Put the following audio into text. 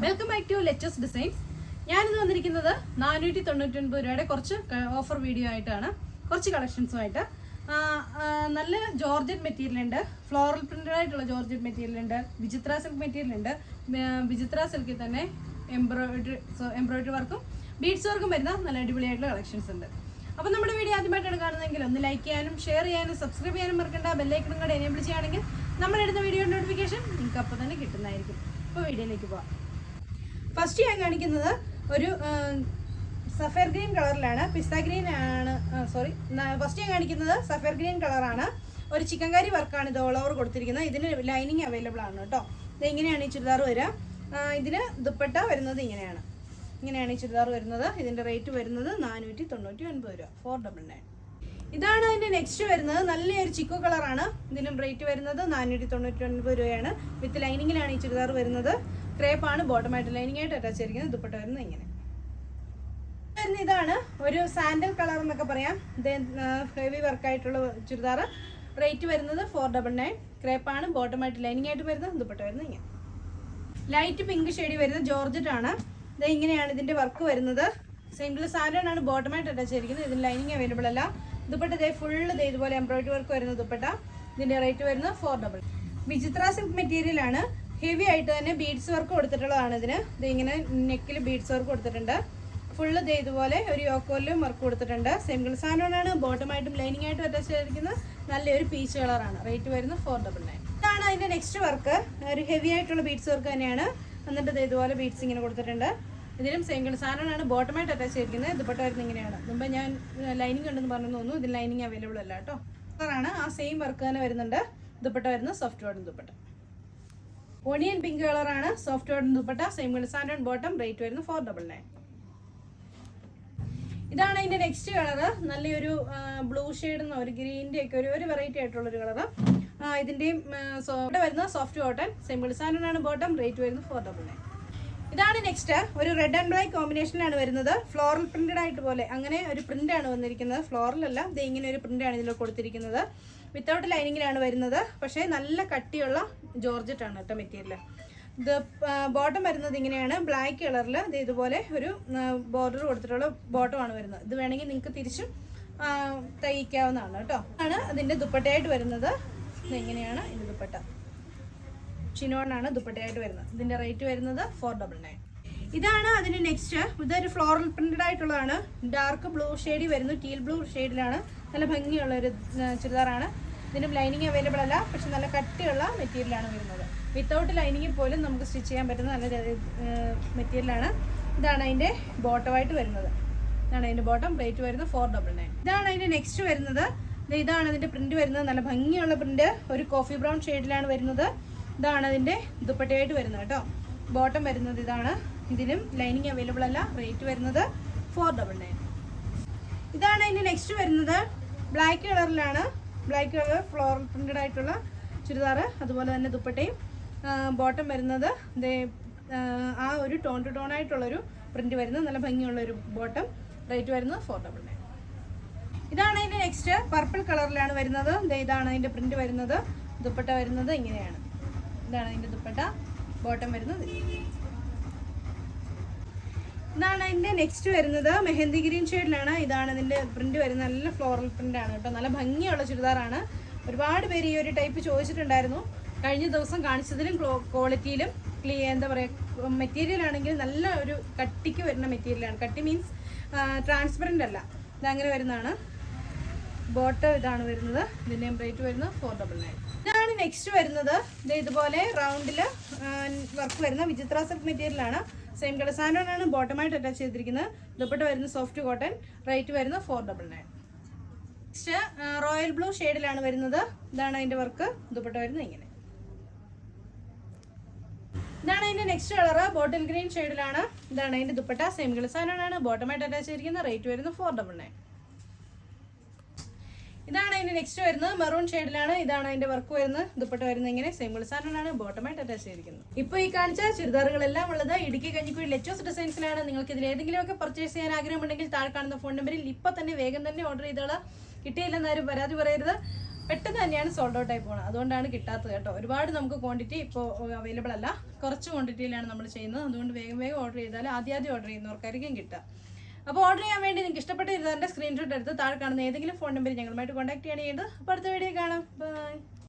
Welcome back to Letus designs. ഞാനിന്ന് വന്നിരിക്കുന്നത് 499 രൂപയുടെ കുറച്ച് ഓഫർ വീഡിയോ ആയിട്ടാണ്. കുറച്ച് കളക്ഷൻസുമായിട്ട് നല്ല ജോർജറ്റ് മെറ്റീരിയൽ ഉണ്ട്, ഫ്ലോറൽ പ്രിന്റഡ് ആയിട്ടുള്ള ജോർജറ്റ് മെറ്റീരിയൽ ഉണ്ട്, വിചിത്ര സിൽക്ക് മെറ്റീരിയൽ ഉണ്ട്. വിചിത്ര സിൽക്കിൽ തന്നെ എംബ്രോയിഡറി വർക്കും ബീഡ്സ് വർക്കും വരുന്ന നല്ല അടിപൊളിയായിട്ടുള്ള കളക്ഷൻസ് ഉണ്ട്. അപ്പോൾ നമ്മുടെ വീഡിയോ ആദ്യമായിട്ടാണ് കാണുന്നതെങ്കിൽ ഒന്ന് ലൈക്ക് ചെയ്യാനും ഷെയർ ചെയ്യാനും സബ്സ്ക്രൈബ് ചെയ്യാനും മറക്കണ്ട. ബെല്ലൈക്കണും കൂടെ എനേബിൾ ചെയ്യുകയാണെങ്കിൽ നമ്മളെടുത്ത വീഡിയോ നോട്ടിഫിക്കേഷൻ നിങ്ങൾക്ക് അപ്പോൾ തന്നെ കിട്ടുന്നതായിരിക്കും. അപ്പോൾ വീഡിയോയിലേക്ക് പോകാം. ഫസ്റ്റ് ഞാൻ കാണിക്കുന്നത് ഒരു സഫയർ ഗ്രീൻ കളറിലാണ്, പിസ്ത ഗ്രീൻ ആണ്. ഫസ്റ്റ് ഞാൻ കാണിക്കുന്നത് സഫയർ ഗ്രീൻ കളറാണ്. ഒരു ചിക്കൻകാരി വർക്കാണ് ഇത് ഓൾ ഓവർ കൊടുത്തിരിക്കുന്നത്. ഇതിന് ലൈനിങ് അവൈലബിൾ ആണ് കേട്ടോ. ഇത് ഇങ്ങനെയാണ് ഈ ചുരിദാർ വരിക. ഇതിന് ദുപ്പട്ട വരുന്നത് ഇങ്ങനെയാണ് ഈ ചുരിദാർ വരുന്നത്. ഇതിൻ്റെ റേറ്റ് വരുന്നത് 499 രൂപ, 499. ഇതാണ് അതിൻ്റെ നെക്സ്റ്റ് വരുന്നത്. നല്ലൊരു ചിക്കു കളറാണ്. ഇതിനും റേറ്റ് വരുന്നത് 499 രൂപയാണ്. വിത്ത് ലൈനിങ്ങിലാണ് ഈ ചുരിദാർ വരുന്നത്. ക്രേപ്പാണ് ബോട്ടമായിട്ട് ലൈനിങ് ആയിട്ട് അറ്റാച്ച് ചെയ്തിരിക്കുന്നത്. ദുപ്പട്ട വരുന്നത് ഇങ്ങനെ. ഇതാണ് ഒരു സാൻഡൽ കളർ എന്നൊക്കെ പറയാം. ഹെവി വർക്കായിട്ടുള്ള ചുരിദാർ. റേറ്റ് വരുന്നത് 499. ക്രേപ്പാണ് ബോട്ടമായിട്ട് ലൈനിങ് ആയിട്ട് വരുന്നത്. ദുപ്പട്ട വരുന്നത് ഇങ്ങനെ. ലൈറ്റ് പിങ്ക് ഷെയ്ഡ് വരുന്നത് ജോർജറ്റ് ആണ്. ഇത് ഇങ്ങനെയാണ് ഇതിൻ്റെ വർക്ക് വരുന്നത്. സിംഗിൾ സാൻഡാണ് ബോട്ടമായിട്ട് അറ്റാച്ച് ചെയ്തിരിക്കുന്നത്. ഇതിന് ലൈനിങ് അവൈലബിൾ അല്ല. ദുപ്പട്ട ഫുള്ള് ഇതുപോലെ എംബ്രോയിഡറി വർക്ക് വരുന്ന ദുപ്പട്ട. ഇതിൻ്റെ റേറ്റ് വരുന്നത് 499. വിചിത്ര സിൽക്ക് മെറ്റീരിയൽ ആണ്. ഹെവി ആയിട്ട് തന്നെ ബീഡ്സ് വർക്ക് കൊടുത്തിട്ടുള്ളതാണ് ഇതിന്. ഇത് ഇങ്ങനെ നെക്കിൽ ബീഡ്സ് വർക്ക് കൊടുത്തിട്ടുണ്ട്. ഫുള്ള് ഇതുപോലെ ഒരു യോക്കോയിലും വർക്ക് കൊടുത്തിട്ടുണ്ട്. സിംഗിൾ സാൻഡാണ് ബോട്ടമായിട്ടും ലൈനിങ് ആയിട്ടും അറ്റാച്ച് ചെയ്തിരിക്കുന്നത്. നല്ലൊരു പീച്ച് കളറാണ്. റേറ്റ് വരുന്നത് 499. ഇതാണ് അതിൻ്റെ നെക്സ്റ്റ് വർക്ക്. ഒരു ഹെവി ആയിട്ടുള്ള ബീഡ്സ് വർക്ക് തന്നെയാണ്. എന്നിട്ട് ഇതുപോലെ ബീഡ്സ് ഇങ്ങനെ കൊടുത്തിട്ടുണ്ട്. ഇതിലും സിംഗിൾ സാധനമാണ് ബോട്ടമായിട്ട് അറ്റാച്ച് ചെയ്തിരിക്കുന്നത്. ദുപ്പട്ട വരുന്നത് ഇങ്ങനെയാണ്. മുമ്പ് ഞാൻ ലൈനിങ് ഉണ്ടെന്ന് പറഞ്ഞു തോന്നുന്നു. ഇതിൽ ലൈനിങ് അവൈലബിൾ അല്ല കേട്ടോ. കളറാണ്. ആ സെയിം വർക്ക് തന്നെ വരുന്നുണ്ട്. ദുപ്പട്ട വരുന്നത് soft cotton dupatta. Onion pink കളറാണ്. Soft cotton dupatta. Single sand bottom. Rate വരുന്നത് 499. ഇതാണ് അതിൻ്റെ നെക്സ്റ്റ് കളറ്. നല്ലൊരു ബ്ലൂ ഷെയ്ഡ് ഒരു ഗ്രീൻ്റെ ഒക്കെ ഒരു വെറൈറ്റി ആയിട്ടുള്ളൊരു കളറ്. ഇതിൻ്റെയും വരുന്നത് സോഫ്റ്റ് കോട്ടൺ. സിംഗിൾ സാൻഡാണ് ബോട്ടം. റേറ്റ് വരുന്നത് 499. ഇതാണ് നെക്സ്റ്റ്. ഒരു റെഡ് ആൻഡ് ബ്ലാക്ക് കോമ്പിനേഷനിലാണ് വരുന്നത്. ഫ്ലോറൽ പ്രിന്റഡ് ആയിട്ട് പോലെ അങ്ങനെ ഒരു പ്രിന്റ് ആണ് വന്നിരിക്കുന്നത്. ഫ്ലോറൽ അല്ല, ഇത് ഇങ്ങനെ ഒരു പ്രിന്റ് ആണ് ഇതിൽ കൊടുത്തിരിക്കുന്നത്. വിത്തൗട്ട് ലൈനിങ്ങിലാണ് വരുന്നത്. പക്ഷേ നല്ല കട്ടിയുള്ള ജോർജറ്റ് ആണ് കേട്ടോ മെറ്റീരിയൽ. ഇത് ബോട്ടം വരുന്നത് ഇങ്ങനെയാണ് ബ്ലാക്ക് കളറിൽ. ഇത് ഇതുപോലെ ഒരു ബോർഡർ കൊടുത്തിട്ടുള്ള ബോട്ടമാണ് വരുന്നത്. ഇത് വേണമെങ്കിൽ നിങ്ങൾക്ക് തിരിച്ചും തയ്ക്കാവുന്നതാണ് കേട്ടോ. ആണ് അതിൻ്റെ ദുപ്പട്ടയായിട്ട് വരുന്നത്. ഇങ്ങനെയാണ് ഇതിൻ്റെ ദുപ്പട്ട. ചിനോണാണ് ദുപ്പട്ടയായിട്ട് വരുന്നത്. ഇതിൻ്റെ റേറ്റ് വരുന്നത് 499. ഇതാണ് അതിന് നെക്സ്റ്റ്. ഇതൊരു ഫ്ലോറൽ പ്രിന്റഡ് ആയിട്ടുള്ളതാണ്. ഡാർക്ക് ബ്ലൂ ഷെയ്ഡ് വരുന്നു. ടീൽ ബ്ലൂ ഷെയ്ഡിലാണ്. നല്ല ഭംഗിയുള്ള ഒരു ചുരിദാറാണ്. ഇതിനും ലൈനിങ് അവൈലബിൾ അല്ല. പക്ഷെ നല്ല കട്ടിയുള്ള മെറ്റീരിയലാണ് വരുന്നത്. വിത്തൗട്ട് ലൈനിങ്ങിൽ പോലും നമുക്ക് സ്റ്റിച്ച് ചെയ്യാൻ പറ്റുന്ന നല്ല മെറ്റീരിയലാണ്. ഇതാണ് അതിൻ്റെ ബോട്ടമായിട്ട് വരുന്നത്. ഇതാണ് അതിൻ്റെ ബോട്ടം. റേറ്റ് വരുന്നത് 499. ഇതാണ് അതിൻ്റെ നെക്സ്റ്റ് വരുന്നത്. ഇതാണ് അതിൻ്റെ പ്രിന്റ് വരുന്നത്. നല്ല ഭംഗിയുള്ള പ്രിന്റ്. ഒരു കോഫി ബ്രൗൺ ഷെയ്ഡിലാണ് വരുന്നത്. ഇതാണ് അതിൻ്റെ ദുപ്പട്ടയായിട്ട് വരുന്നത് കേട്ടോ. ബോട്ടം വരുന്നത് ഇതാണ്. ഇതിനും ലൈനിങ് അവൈലബിൾ അല്ല. റേറ്റ് വരുന്നത് 499. ഇതാണ് അതിൻ്റെ നെക്സ്റ്റ് വരുന്നത്. ബ്ലാക്ക് കളറിലാണ്. ബ്ലാക്ക് കളർ ഫ്ലോറൽ പ്രിന്റഡ് ആയിട്ടുള്ള ചുരിദാർ. അതുപോലെ തന്നെ ദുപ്പട്ടയും ബോട്ടം വരുന്നത് ആ ഒരു ടോൺ ടു ടോൺ ആയിട്ടുള്ളൊരു പ്രിന്റ് വരുന്നത്. നല്ല ഭംഗിയുള്ളൊരു ബോട്ടം. റേറ്റ് വരുന്നത് 499. ഇതാണ് അതിൻ്റെ നെക്സ്റ്റ്. പർപ്പിൾ കളറിലാണ് വരുന്നത്. ഇതാണ് അതിൻ്റെ പ്രിന്റ് വരുന്നത്. ദുപ്പട്ട വരുന്നത് ഇങ്ങനെയാണ്. ഇതാണ് അതിൻ്റെ ദുപ്പട്ട. ബോട്ടം വരുന്നത്. ഇതാണ് അതിൻ്റെ നെക്സ്റ്റ് വരുന്നത്. മെഹന്തി ഗ്രീൻ ഷെയ്ഡിലാണ്. ഇതാണ് ഇതിൻ്റെ പ്രിന്റ് വരുന്നത്. നല്ല ഫ്ലോറൽ പ്രിന്റ് ആണ് കേട്ടോ. നല്ല ഭംഗിയുള്ള ചുരിദാറാണ്. ഒരുപാട് പേര് ഈ ഒരു ടൈപ്പ് ചോദിച്ചിട്ടുണ്ടായിരുന്നു. കഴിഞ്ഞ ദിവസം കാണിച്ചതിലും ക്വാളിറ്റിയിലും എന്താ പറയുക, മെറ്റീരിയൽ ആണെങ്കിൽ നല്ല ഒരു കട്ടിക്ക് വരുന്ന മെറ്റീരിയലാണ്. കട്ടി മീൻസ് ട്രാൻസ്പെറൻ്റ് അല്ല. ഇതങ്ങനെ വരുന്നതാണ്. ബോട്ടം ഇതാണ് വരുന്നത്. ഇതിൻ്റെ റേറ്റ് വരുന്നത് 499. ഇതാണ് നെക്സ്റ്റ് വരുന്നത്. ഇതുപോലെ റൗണ്ടിൽ വർക്ക് വരുന്ന വിചിത്ര സിൽക്ക് മെറ്റീരിയലാണ്. സെയിം കളർ സാൻഡാണ് ബോട്ടമായിട്ട് അറ്റാച്ച് ചെയ്തിരിക്കുന്നത്. ദുപ്പട്ട വരുന്നത് സോഫ്റ്റ് കോട്ടൺ. റേറ്റ് വരുന്നത് 499. നെക്സ്റ്റ് റോയൽ ബ്ലൂ ഷെയ്ഡിലാണ് വരുന്നത്. ഇതാണ് അതിൻ്റെ വർക്ക്. ദുപ്പട്ട വരുന്നത് ഇങ്ങനെ. ഇതാണ് അതിൻ്റെ നെക്സ്റ്റ് കളറ്. ബോട്ടിൽ ഗ്രീൻ ഷെയ്ഡിലാണ്. ഇതാണ് അതിൻ്റെ ദുപ്പട്ട. സെയിം കളർ സാൻഡാണ് ബോട്ടമായിട്ട് അറ്റാച്ച് ചെയ്തിരിക്കുന്നത്. റേറ്റ് വരുന്നത് 499. ഇതാണ് അതിൻ്റെ നെക്സ്റ്റ് വരുന്നത്. മെറൂൺ ഷെയ്ഡിലാണ്. ഇതാണ് അതിൻ്റെ വർക്ക് വരുന്നത്. ദുപ്പട്ട വരുന്നത് ഇങ്ങനെ. സിംഗിൾ സാധനമാണ് ബോട്ടമായിട്ട് അറ്റാച്ച് ചെയ്തിരിക്കുന്നത്. ഇപ്പോൾ ഈ കാണിച്ച ചുരിദാറുകളെല്ലാം ഉള്ളത് ഇടുക്കി കഞ്ഞിക്കുഴി ലെറ്റോസ് ഡിസൈൻസിലാണ്. നിങ്ങൾക്ക് ഇതിൽ ഏതെങ്കിലുമൊക്കെ പർച്ചേസ് ചെയ്യാൻ ആഗ്രഹമുണ്ടെങ്കിൽ താഴെ കാണുന്ന ഫോൺ നമ്പറിൽ ഇപ്പോൾ തന്നെ വേഗം തന്നെ ഓർഡർ ചെയ്തോളാം. കിട്ടിയില്ലെന്നാരും പരാതി പറയരുത്. പെട്ടെന്ന് തന്നെയാണ് സോൾഡ് ഔട്ട് ആയി പോകുന്നത്. അതുകൊണ്ടാണ് കിട്ടാത്തത് കേട്ടോ. ഒരുപാട് നമുക്ക് ക്വാണ്ടിറ്റി ഇപ്പോൾ അവൈലബിൾ അല്ല, കുറച്ച് ക്വാണ്ടിറ്റിയിലാണ് നമ്മൾ ചെയ്യുന്നത്. അതുകൊണ്ട് വേഗം വേഗം ഓർഡർ ചെയ്താൽ ആദ്യം ഓർഡർ ചെയ്യുന്നവർക്കായിരിക്കും കിട്ടുക. അപ്പോൾ ഓർഡർ ചെയ്യാൻ വേണ്ടി നിങ്ങൾക്ക് ഇഷ്ടപ്പെട്ട ഇരുന്നതിൻ്റെ സ്ക്രീൻഷോട്ട് എടുത്ത് താഴെ കാണുന്ന ഏതെങ്കിലും ഫോൺ നമ്പറിൽ ഞങ്ങളുമായിട്ട് കോൺടാക്ട് ചെയ്യേണ്ടത്. അപ്പോൾ അടുത്ത വീഡിയോ കാണാം. ബൈ.